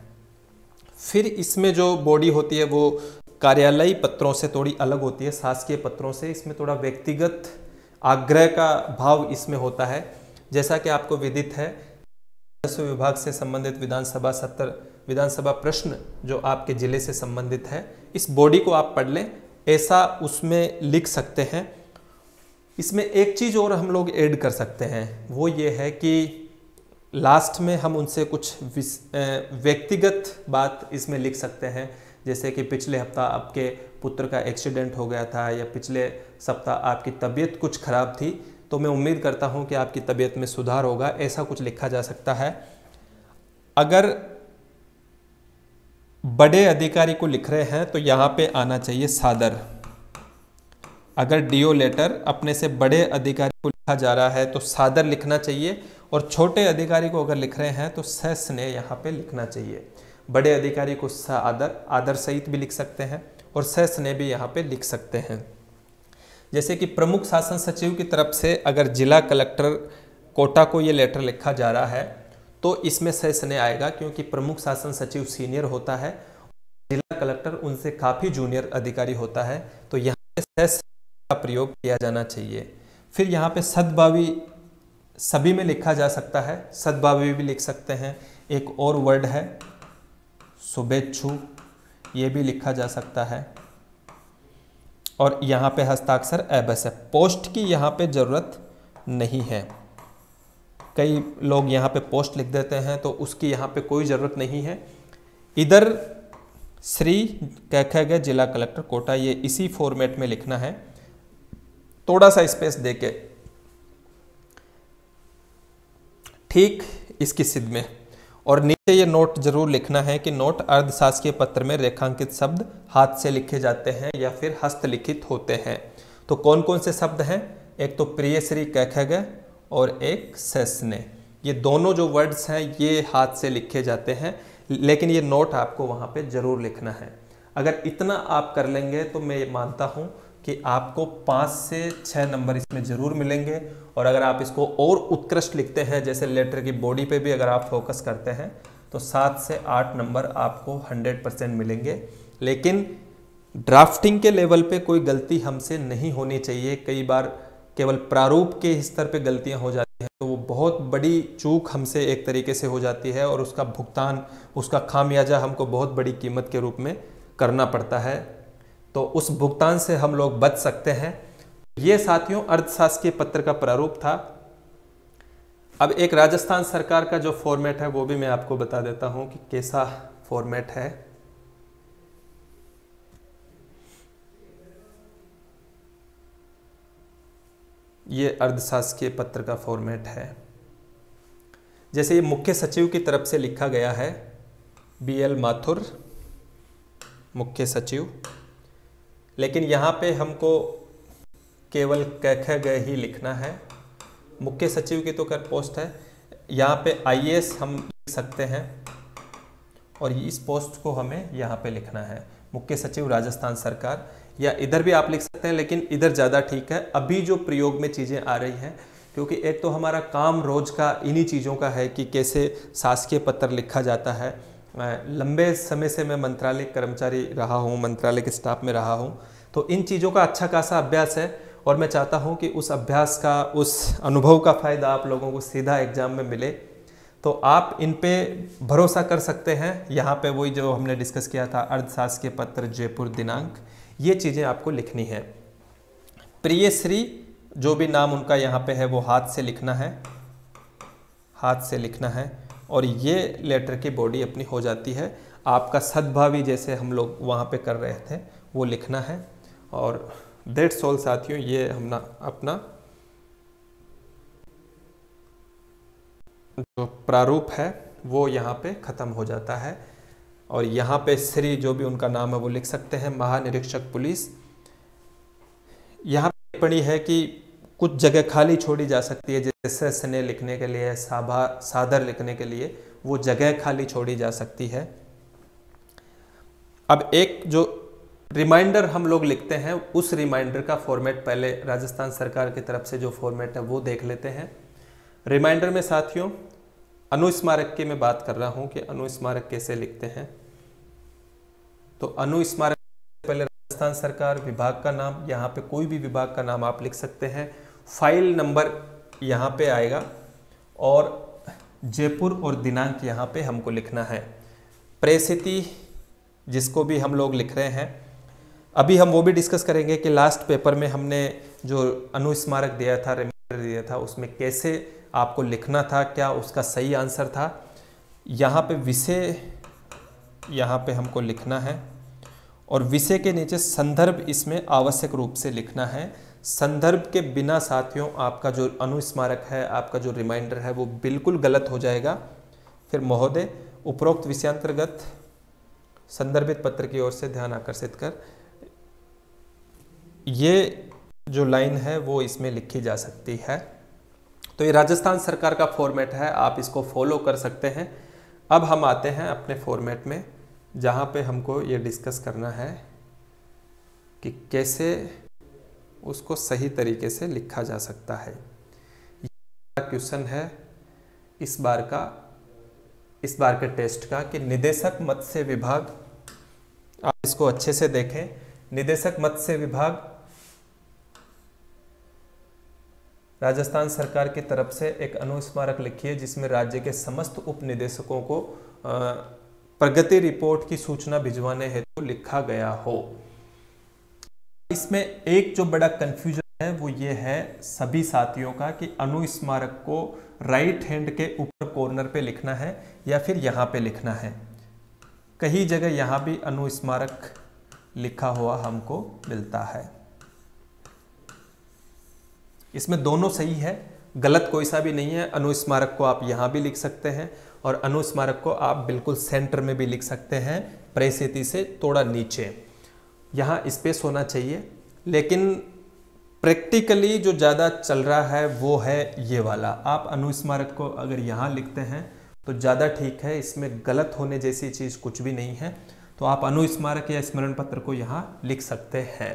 फिर इसमें जो बॉडी होती है वो कार्यालयी पत्रों से थोड़ी अलग होती है, शासकीय पत्रों से। इसमें थोड़ा व्यक्तिगत आग्रह का भाव इसमें होता है। जैसा कि आपको विदित है, राजस्व विभाग से संबंधित विधानसभा सत्र, विधानसभा प्रश्न जो आपके जिले से संबंधित है, इस बॉडी को आप पढ़ लें, ऐसा उसमें लिख सकते हैं। इसमें एक चीज़ और हम लोग ऐड कर सकते हैं, वो ये है कि लास्ट में हम उनसे कुछ व्यक्तिगत बात इसमें लिख सकते हैं। जैसे कि पिछले हफ्ता आपके पुत्र का एक्सीडेंट हो गया था, या पिछले सप्ताह आपकी तबीयत कुछ खराब थी, तो मैं उम्मीद करता हूं कि आपकी तबीयत में सुधार होगा, ऐसा कुछ लिखा जा सकता है। अगर बड़े अधिकारी को लिख रहे हैं तो यहाँ पे आना चाहिए सादर। अगर डीओ लेटर अपने से बड़े अधिकारी को लिखा जा रहा है तो सादर लिखना चाहिए, और छोटे अधिकारी को अगर लिख रहे हैं तो सस्नेह यहाँ पे लिखना चाहिए। बड़े अधिकारी को सादर, आदर सहित भी लिख सकते हैं, और सस्नेह भी यहाँ पे लिख सकते हैं। जैसे कि प्रमुख शासन सचिव की तरफ से अगर जिला कलेक्टर कोटा को ये लेटर लिखा जा रहा है तो इसमें सस्नेह आएगा, क्योंकि प्रमुख शासन सचिव सीनियर होता है, जिला कलेक्टर उनसे काफ़ी जूनियर अधिकारी होता है, तो यहाँ पे सस्नेह का प्रयोग किया जाना चाहिए। फिर यहाँ पे सद्भावी सभी में लिखा जा सकता है, सद्भावी भी लिख सकते हैं। एक और वर्ड है शुभेच्छु, ये भी लिखा जा सकता है। और यहाँ पे हस्ताक्षर एबस है। पोस्ट की यहाँ पे ज़रूरत नहीं है, कई लोग यहाँ पे पोस्ट लिख देते हैं, तो उसकी यहाँ पे कोई ज़रूरत नहीं है। इधर श्री कह गए जिला कलेक्टर कोटा, ये इसी फॉर्मेट में लिखना है, थोड़ा सा स्पेस देके ठीक इसकी सिद्ध में। और नीचे ये नोट जरूर लिखना है कि नोट अर्धशासकीय पत्र में रेखांकित शब्द हाथ से लिखे जाते हैं या फिर हस्तलिखित होते हैं। तो कौन कौन से शब्द हैं? एक तो प्रिय श्री कह और एक सस्नेह, ये दोनों जो वर्ड्स हैं ये हाथ से लिखे जाते हैं। लेकिन ये नोट आपको वहाँ पे ज़रूर लिखना है। अगर इतना आप कर लेंगे तो मैं मानता हूँ कि आपको 5 से 6 नंबर इसमें ज़रूर मिलेंगे। और अगर आप इसको और उत्कृष्ट लिखते हैं, जैसे लेटर की बॉडी पे भी अगर आप फोकस करते हैं, तो 7 से 8 नंबर आपको 100% मिलेंगे। लेकिन ड्राफ्टिंग के लेवल पे कोई गलती हमसे नहीं होनी चाहिए। कई बार केवल प्रारूप के स्तर पे गलतियां हो जाती हैं, तो वो बहुत बड़ी चूक हमसे एक तरीके से हो जाती है और उसका भुगतान, उसका खामियाजा हमको बहुत बड़ी कीमत के रूप में करना पड़ता है। तो उस भुगतान से हम लोग बच सकते हैं। ये साथियों अर्थशास्त्रीय पत्र का प्रारूप था। अब एक राजस्थान सरकार का जो फॉर्मेट है वो भी मैं आपको बता देता हूं कि कैसा फॉर्मेट है। ये अर्थशास्त्रीय पत्र का फॉर्मेट है। जैसे ये मुख्य सचिव की तरफ से लिखा गया है, BL माथुर मुख्य सचिव, लेकिन यहाँ पे हमको केवल क ख ग ही लिखना है। मुख्य सचिव की तो कर पोस्ट है, यहाँ पे IAS हम लिख सकते हैं और इस पोस्ट को हमें यहाँ पे लिखना है, मुख्य सचिव राजस्थान सरकार, या इधर भी आप लिख सकते हैं, लेकिन इधर ज़्यादा ठीक है अभी जो प्रयोग में चीज़ें आ रही हैं। क्योंकि एक तो हमारा काम रोज का इन्हीं चीज़ों का है कि कैसे शासकीय पत्र लिखा जाता है। लंबे समय से मैं मंत्रालय कर्मचारी रहा हूँ, मंत्रालय के स्टाफ में रहा हूँ, तो इन चीज़ों का अच्छा खासा अभ्यास है और मैं चाहता हूँ कि उस अभ्यास का, उस अनुभव का फ़ायदा आप लोगों को सीधा एग्जाम में मिले। तो आप इन पे भरोसा कर सकते हैं। यहाँ पे वही जो हमने डिस्कस किया था, अर्थशास्त्रीय पत्र जयपुर दिनांक, ये चीज़ें आपको लिखनी है। प्रिय श्री जो भी नाम उनका यहाँ पे है वो हाथ से लिखना है, हाथ से लिखना है। और ये लेटर की बॉडी अपनी हो जाती है। आपका सद्भावी जैसे हम लोग वहाँ पे कर रहे थे वो लिखना है। और दैट्स ऑल साथियों, ये हम अपना जो प्रारूप है वो यहाँ पे ख़त्म हो जाता है। और यहाँ पे श्री जो भी उनका नाम है वो लिख सकते हैं, महानिरीक्षक पुलिस। यहाँ पे टिप्पणी है कि कुछ जगह खाली छोड़ी जा सकती है, जैसे स्नेह लिखने के लिए, सादर लिखने के लिए वो जगह खाली छोड़ी जा सकती है। अब एक जो रिमाइंडर हम लोग लिखते हैं, उस रिमाइंडर का फॉर्मेट पहले राजस्थान सरकार की तरफ से जो फॉर्मेट है वो देख लेते हैं। रिमाइंडर में साथियों अनुस्मारक की मैं बात कर रहा हूं कि अनुस्मारक कैसे लिखते हैं। तो अनुस्मारक पहले राजस्थान सरकार, विभाग का नाम, यहाँ पे कोई भी विभाग का नाम आप लिख सकते हैं, फाइल नंबर यहाँ पे आएगा और जयपुर और दिनांक यहाँ पे हमको लिखना है। प्रेषिति जिसको भी हम लोग लिख रहे हैं, अभी हम वो भी डिस्कस करेंगे कि लास्ट पेपर में हमने जो अनुस्मारक दिया था, रिमाइंडर दिया था, उसमें कैसे आपको लिखना था, क्या उसका सही आंसर था। यहाँ पे विषय यहाँ पे हमको लिखना है और विषय के नीचे संदर्भ इसमें आवश्यक रूप से लिखना है। संदर्भ के बिना साथियों आपका जो अनुस्मारक है, आपका जो रिमाइंडर है वो बिल्कुल गलत हो जाएगा। फिर महोदय उपरोक्त विषयांतर्गत संदर्भित पत्र की ओर से ध्यान आकर्षित कर, ये जो लाइन है वो इसमें लिखी जा सकती है। तो ये राजस्थान सरकार का फॉर्मेट है, आप इसको फॉलो कर सकते हैं। अब हम आते हैं अपने फॉर्मेट में, जहाँ पे हमको ये डिस्कस करना है कि कैसे उसको सही तरीके से लिखा जा सकता है। ये क्वेश्चन है इस बार के टेस्ट का कि निदेशक मत्स्य विभाग, आप इसको अच्छे से देखें, निदेशक मत्स्य विभाग राजस्थान सरकार की तरफ से एक अनुस्मारक लिखी है जिसमें राज्य के समस्त उप निदेशकों को प्रगति रिपोर्ट की सूचना भिजवाने हेतु लिखा गया हो। इसमें एक जो बड़ा कंफ्यूजन है वो ये है सभी साथियों का कि अनुस्मारक को राइट हैंड के ऊपर कॉर्नर पे लिखना है या फिर यहाँ पे लिखना है। कई जगह यहाँ भी अनुस्मारक लिखा हुआ हमको मिलता है। इसमें दोनों सही है, गलत कोई सा भी नहीं है। अनुस्मारक को आप यहाँ भी लिख सकते हैं और अनुस्मारक को आप बिल्कुल सेंटर में भी लिख सकते हैं, प्रेषिति से थोड़ा नीचे, यहाँ स्पेस होना चाहिए। लेकिन प्रैक्टिकली जो ज़्यादा चल रहा है वो है ये वाला। आप अनुस्मारक को अगर यहाँ लिखते हैं तो ज़्यादा ठीक है, इसमें गलत होने जैसी चीज़ कुछ भी नहीं है। तो आप अनुस्मारक या स्मरण पत्र को यहाँ लिख सकते हैं।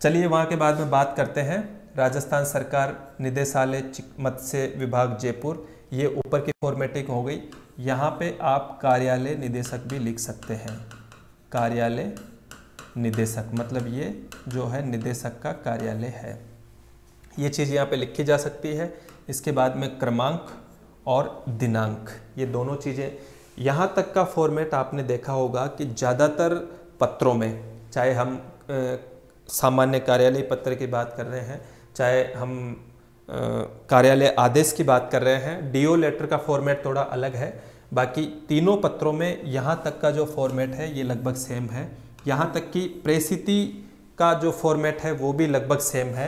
चलिए वहाँ के बाद में बात करते हैं राजस्थान सरकार निदेशालय मत्स्य विभाग जयपुर, ये ऊपर की फॉर्मेटिंग हो गई। यहाँ पे आप कार्यालय निदेशक भी लिख सकते हैं। कार्यालय निदेशक मतलब ये जो है निदेशक का कार्यालय है, ये चीज़ यहाँ पे लिखी जा सकती है। इसके बाद में क्रमांक और दिनांक, ये दोनों चीज़ें। यहाँ तक का फॉर्मेट आपने देखा होगा कि ज़्यादातर पत्रों में, चाहे हम सामान्य कार्यालय पत्र की बात कर रहे हैं, चाहे हम कार्यालय आदेश की बात कर रहे हैं, डीओ लेटर का फॉर्मेट थोड़ा अलग है। बाकी तीनों पत्रों में यहाँ तक का जो फॉर्मेट है ये लगभग सेम है। यहाँ तक कि प्रेषिति का जो फॉर्मेट है वो भी लगभग सेम है।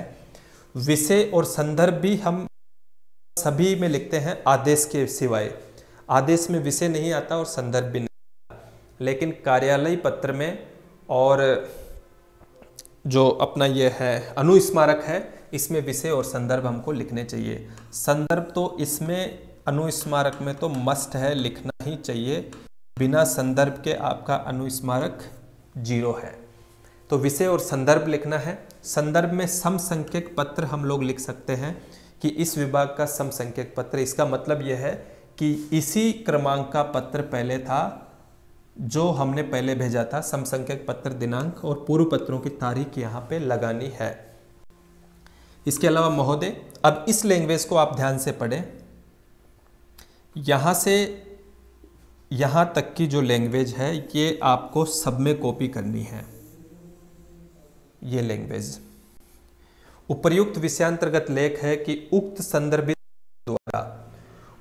विषय और संदर्भ भी हम सभी में लिखते हैं, आदेश के सिवाय। आदेश में विषय नहीं आता और संदर्भ भी नहीं आता, लेकिन कार्यालय पत्र में और जो अपना ये है अनुस्मारक है, इसमें विषय और संदर्भ हमको लिखने चाहिए। संदर्भ तो इसमें अनुस्मारक में तो मस्ट है, लिखना ही चाहिए। बिना संदर्भ के आपका अनुस्मारक 0 है। तो विषय और संदर्भ लिखना है। संदर्भ में समसंख्यक पत्र हम लोग लिख सकते हैं कि इस विभाग का समसंख्यक पत्र। इसका मतलब यह है कि इसी क्रमांक का पत्र पहले था जो हमने पहले भेजा था। समसंख्यक पत्र, दिनांक और पूर्व पत्रों की तारीख यहाँ पे लगानी है। इसके अलावा महोदय, अब इस लैंग्वेज को आप ध्यान से पढ़ें। यहाँ से यहाँ तक की जो लैंग्वेज है ये आपको सब में कॉपी करनी है। ये लैंग्वेज उपर्युक्त विषयांतर्गत लेख है कि उक्त संदर्भित द्वारा,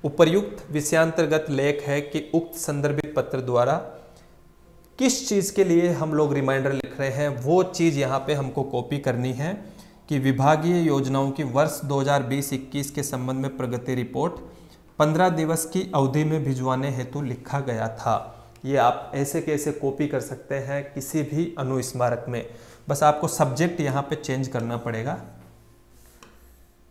उपर्युक्त विषयांतर्गत लेख है कि उक्त संदर्भित पत्र द्वारा किस चीज़ के लिए हम लोग रिमाइंडर लिख रहे हैं, वो चीज़ यहाँ पे हमको कॉपी करनी है कि विभागीय योजनाओं की वर्ष 2020-21 के संबंध में प्रगति रिपोर्ट 15 दिवस की अवधि में भिजवाने हेतु लिखा गया था। ये आप ऐसे कैसे कॉपी कर सकते हैं किसी भी अनुस्मारक में। बस आपको सब्जेक्ट यहाँ पे चेंज करना पड़ेगा।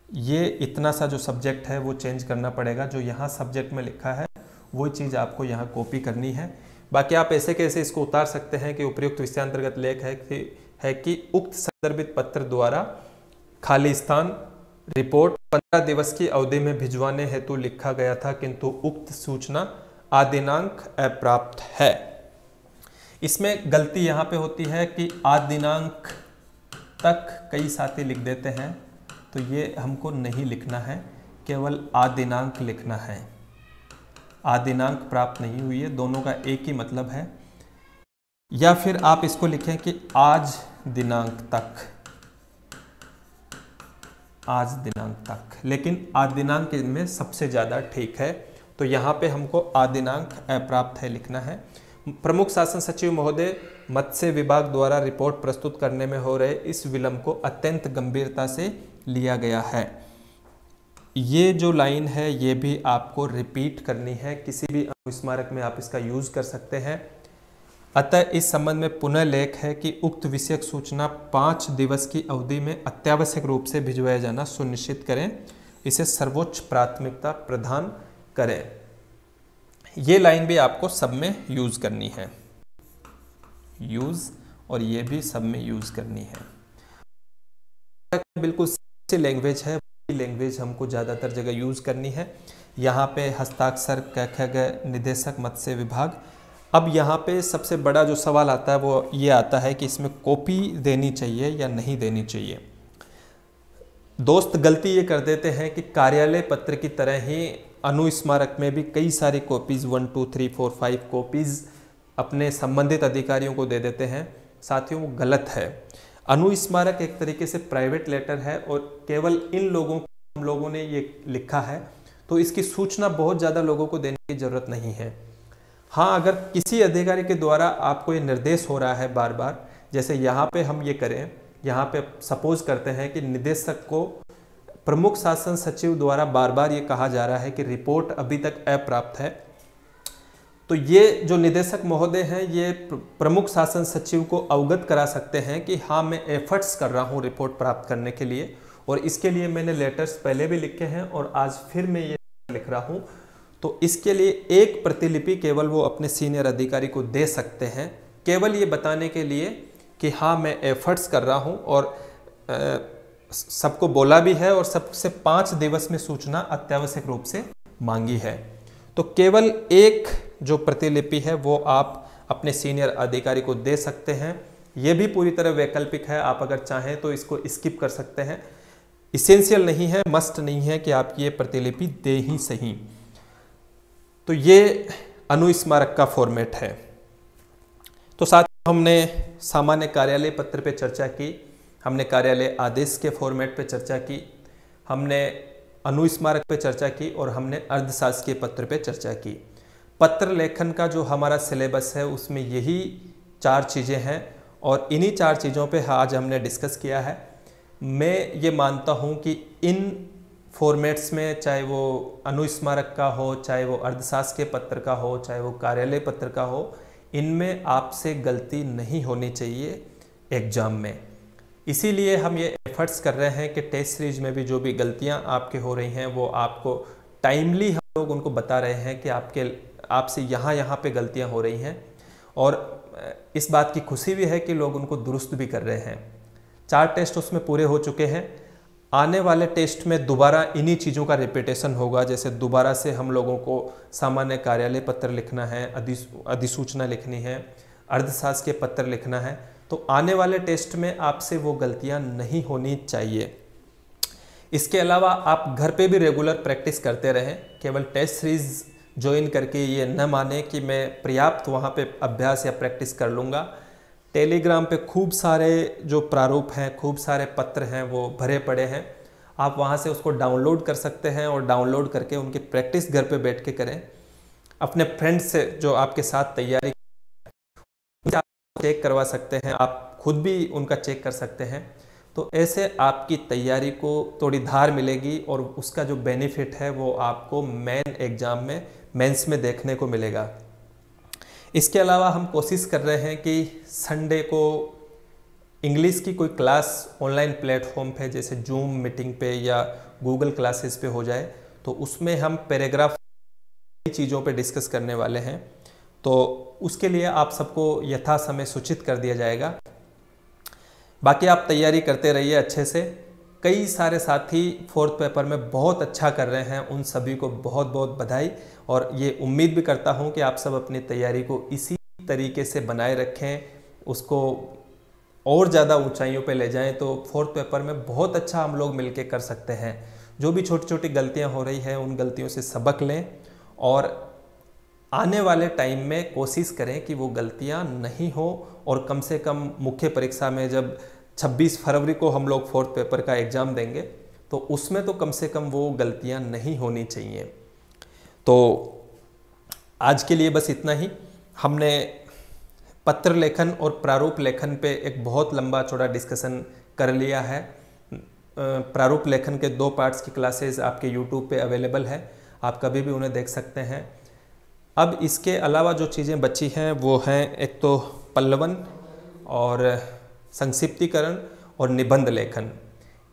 ये इतना सा जो सब्जेक्ट है वो चेंज करना पड़ेगा। जो यहाँ सब्जेक्ट में लिखा है वो चीज़ आपको यहाँ कॉपी करनी है। बाकी आप ऐसे कैसे इसको उतार सकते हैं कि उपर्युक्त विषयांतर्गत लेख है कि उक्त संदर्भित पत्र द्वारा खाली स्थान रिपोर्ट 15 दिवस की अवधि में भिजवाने हेतु लिखा गया था, किंतु उक्त सूचना आदिनांक अप्राप्त है। इसमें गलती यहाँ पे होती है कि आदिनांक तक कई साथी लिख देते हैं, तो ये हमको नहीं लिखना है, केवल आदिनांक लिखना है। आदिनांक प्राप्त नहीं हुई है, दोनों का एक ही मतलब है। या फिर आप इसको लिखें कि आज दिनांक तक, आज दिनांक तक, लेकिन आज दिनांक में सबसे ज़्यादा ठीक है। तो यहाँ पे हमको आदिनांक अप्राप्त है लिखना है। प्रमुख शासन सचिव महोदय, मत्स्य विभाग द्वारा रिपोर्ट प्रस्तुत करने में हो रहे इस विलंब को अत्यंत गंभीरता से लिया गया है। ये जो लाइन है ये भी आपको रिपीट करनी है, किसी भी अनुस्मारक में आप इसका यूज कर सकते हैं। अतः इस संबंध में पुनः लेख है कि उक्त विषयक सूचना 5 दिवस की अवधि में अत्यावश्यक रूप से भिजवाया जाना सुनिश्चित करें, इसे सर्वोच्च प्राथमिकता प्रदान करें। ये लाइन भी आपको सब में यूज करनी है, यूज, और ये भी सब में यूज करनी है। बिल्कुल सी लैंग्वेज है, लैंग्वेज हमको ज़्यादातर जगह यूज़ करनी है। यहाँ पे हस्ताक्षर क निदेशक मत्स्य विभाग। अब यहाँ पे सबसे बड़ा जो सवाल आता है वो ये आता है कि इसमें कॉपी देनी चाहिए या नहीं देनी चाहिए। दोस्त गलती ये कर देते हैं कि कार्यालय पत्र की तरह ही अनुस्मारक में भी कई सारी कॉपीज़ 1 2 3 4 5 कॉपीज़ अपने संबंधित अधिकारियों को दे देते हैं। साथियों, वो गलत है। अनुस्मारक एक तरीके से प्राइवेट लेटर है और केवल इन लोगों को हम लोगों ने ये लिखा है, तो इसकी सूचना बहुत ज़्यादा लोगों को देने की ज़रूरत नहीं है। हाँ, अगर किसी अधिकारी के द्वारा आपको ये निर्देश हो रहा है बार बार, जैसे यहाँ पे हम ये करें, यहाँ पे सपोज करते हैं कि निदेशक को प्रमुख शासन सचिव द्वारा बार बार ये कहा जा रहा है कि रिपोर्ट अभी तक अप्राप्त है, तो ये जो निदेशक महोदय हैं ये प्रमुख शासन सचिव को अवगत करा सकते हैं कि हाँ, मैं एफर्ट्स कर रहा हूँ रिपोर्ट प्राप्त करने के लिए, और इसके लिए मैंने लेटर्स पहले भी लिखे हैं और आज फिर मैं ये लिख रहा हूँ। तो इसके लिए एक प्रतिलिपि केवल वो अपने सीनियर अधिकारी को दे सकते हैं, केवल ये बताने के लिए कि हाँ मैं एफर्ट्स कर रहा हूँ और सबको बोला भी है और सबसे 5 दिवस में सूचना अत्यावश्यक रूप से मांगी है। तो केवल एक जो प्रतिलिपि है वो आप अपने सीनियर अधिकारी को दे सकते हैं। ये भी पूरी तरह वैकल्पिक है, आप अगर चाहें तो इसको स्किप कर सकते हैं। इसेंशियल नहीं है, मस्ट नहीं है कि आप ये प्रतिलिपि दे ही सही। तो ये अनुस्मारक का फॉर्मेट है। तो साथ ही हमने सामान्य कार्यालय पत्र पे चर्चा की, हमने कार्यालय आदेश के फॉर्मेट पे चर्चा की, हमने अनुस्मारक पे चर्चा की और हमने अर्धशासकीय पत्र पे चर्चा की। पत्र लेखन का जो हमारा सिलेबस है उसमें यही 4 चीज़ें हैं और इन्हीं 4 चीज़ों पे आज हमने डिस्कस किया है। मैं ये मानता हूँ कि इन फॉर्मेट्स में, चाहे वो अनुस्मारक का हो, चाहे वो अर्धशासकीय पत्र का हो, चाहे वो कार्यालय पत्र का हो, इनमें आपसे गलती नहीं होनी चाहिए एग्जाम में। इसीलिए हम ये एफर्ट्स कर रहे हैं कि टेस्ट सीरीज में भी जो भी गलतियां आपके हो रही हैं वो आपको टाइमली हम लोग उनको बता रहे हैं कि आपसे यहाँ पे गलतियां हो रही हैं और इस बात की खुशी भी है कि लोग उनको दुरुस्त भी कर रहे हैं। 4 टेस्ट उसमें पूरे हो चुके हैं। आने वाले टेस्ट में दोबारा इन्हीं चीज़ों का रिपीटेशन होगा, जैसे दोबारा से हम लोगों को सामान्य कार्यालय पत्र लिखना है, अधिसूचना लिखनी है, अर्धशासकीय पत्र लिखना है। तो आने वाले टेस्ट में आपसे वो गलतियां नहीं होनी चाहिए। इसके अलावा आप घर पे भी रेगुलर प्रैक्टिस करते रहें। केवल टेस्ट सीरीज ज्वाइन करके ये न माने कि मैं पर्याप्त वहाँ पे अभ्यास या प्रैक्टिस कर लूँगा। टेलीग्राम पे खूब सारे जो प्रारूप हैं, खूब सारे पत्र हैं वो भरे पड़े हैं। आप वहाँ से उसको डाउनलोड कर सकते हैं और डाउनलोड करके उनकी प्रैक्टिस घर पे बैठ के करें। अपने फ्रेंड्स से जो आपके साथ तैयारी चेक करवा सकते हैं, आप खुद भी उनका चेक कर सकते हैं। तो ऐसे आपकी तैयारी को थोड़ी धार मिलेगी और उसका जो बेनिफिट है वो आपको मेन एग्जाम में, मेंस में देखने को मिलेगा। इसके अलावा हम कोशिश कर रहे हैं कि संडे को इंग्लिश की कोई क्लास ऑनलाइन प्लेटफॉर्म पे, जैसे जूम मीटिंग पे या गूगल क्लासेस पे हो जाए, तो उसमें हम पैराग्राफ चीज़ों पे डिस्कस करने वाले हैं। तो उसके लिए आप सबको यथा समय सूचित कर दिया जाएगा। बाकी आप तैयारी करते रहिए अच्छे से। कई सारे साथी 4th पेपर में बहुत अच्छा कर रहे हैं, उन सभी को बहुत बहुत बधाई। और ये उम्मीद भी करता हूँ कि आप सब अपनी तैयारी को इसी तरीके से बनाए रखें, उसको और ज़्यादा ऊंचाइयों पे ले जाएं, तो 4th पेपर में बहुत अच्छा हम लोग मिलके कर सकते हैं। जो भी छोटी छोटी गलतियाँ हो रही हैं उन गलतियों से सबक लें और आने वाले टाइम में कोशिश करें कि वो गलतियां नहीं हो और कम से कम मुख्य परीक्षा में जब 26 फरवरी को हम लोग 4th पेपर का एग्ज़ाम देंगे तो उसमें तो कम से कम वो गलतियां नहीं होनी चाहिए। तो आज के लिए बस इतना ही। हमने पत्र लेखन और प्रारूप लेखन पे एक बहुत लंबा चौड़ा डिस्कशन कर लिया है। प्रारूप लेखन के 2 पार्ट्स की क्लासेस आपके यूट्यूब पे अवेलेबल है, आप कभी भी उन्हें देख सकते हैं। अब इसके अलावा जो चीज़ें बची हैं वो हैं, एक तो पल्लवन और संक्षिप्तीकरण और निबंध लेखन।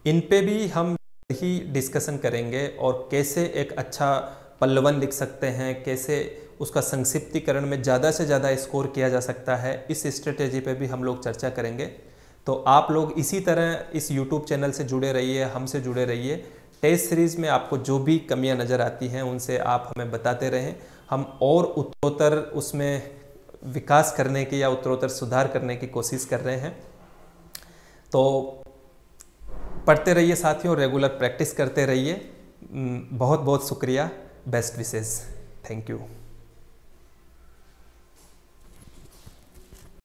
इन पे भी हम ही डिस्कशन करेंगे और कैसे एक अच्छा पल्लवन लिख सकते हैं, कैसे उसका संक्षिप्तीकरण में ज़्यादा से ज़्यादा स्कोर किया जा सकता है, इस स्ट्रेटेजी पे भी हम लोग चर्चा करेंगे। तो आप लोग इसी तरह इस यूट्यूब चैनल से जुड़े रहिए, हमसे जुड़े रहिए। टेस्ट सीरीज़ में आपको जो भी कमियां नज़र आती हैं उनसे आप हमें बताते रहें। हम और उत्तरोत्तर उसमें विकास करने की या उत्तरोत्तर सुधार करने की कोशिश कर रहे हैं। तो पढ़ते रहिए साथियों, रेगुलर प्रैक्टिस करते रहिए। बहुत बहुत शुक्रिया, बेस्ट विशेस, थैंक यू।